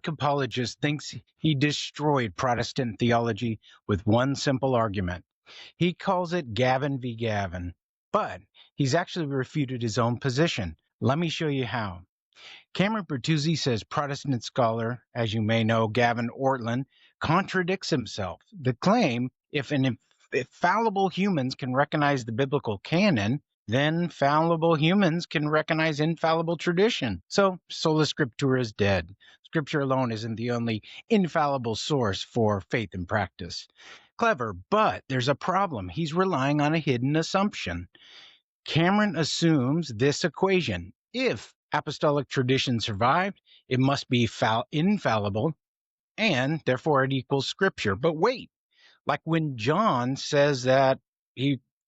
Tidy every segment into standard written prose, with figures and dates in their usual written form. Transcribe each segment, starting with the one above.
public apologist thinks he destroyed Protestant theology with one simple argument. He calls it Gavin v. Gavin, but he's actually refuted his own position. Let me show you how. Cameron Bertuzzi says Protestant scholar, as you may know, Gavin Ortlund, contradicts himself. The claim, if fallible humans can recognize the biblical canon, then fallible humans can recognize infallible tradition. So Sola Scriptura is dead. Scripture alone isn't the only infallible source for faith and practice. Clever, but there's a problem. He's relying on a hidden assumption. Cameron assumes this equation. If apostolic tradition survived, it must be infallible, and therefore it equals Scripture. But wait, like when John says that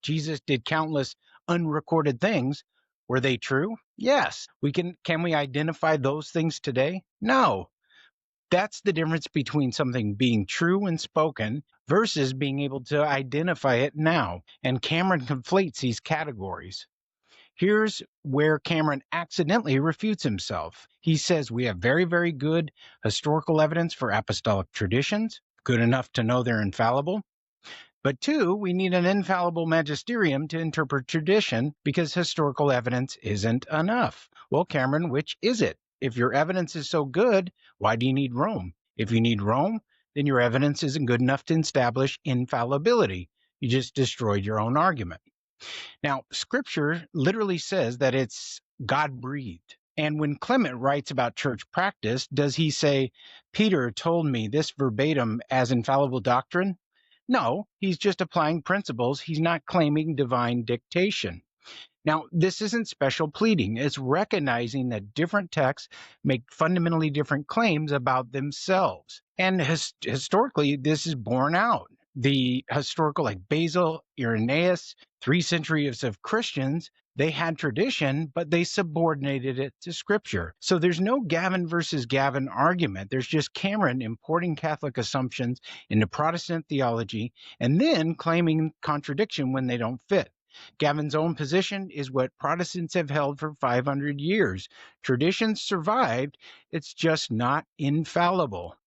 Jesus did countless unrecorded things, were they true? Yes. Can we identify those things today? No. That's the difference between something being true and spoken versus being able to identify it now. And Cameron conflates these categories. Here's where Cameron accidentally refutes himself. He says we have very, very good historical evidence for apostolic traditions, good enough to know they're infallible. But 2, we need an infallible magisterium to interpret tradition because historical evidence isn't enough. Well, Cameron, which is it? If your evidence is so good, why do you need Rome? If you need Rome, then your evidence isn't good enough to establish infallibility. You just destroyed your own argument. Now, Scripture literally says that it's God-breathed. And when Clement writes about church practice, does he say, Peter told me this verbatim as infallible doctrine? No, he's just applying principles. He's not claiming divine dictation. Now, this isn't special pleading. It's recognizing that different texts make fundamentally different claims about themselves. And historically, this is borne out. The historical, like Basil, Irenaeus, 3 centuries of Christians, they had tradition, but they subordinated it to Scripture. So there's no Gavin versus Gavin argument. There's just Cameron importing Catholic assumptions into Protestant theology and then claiming contradiction when they don't fit. Gavin's own position is what Protestants have held for 500 years. Tradition survived, it's just not infallible.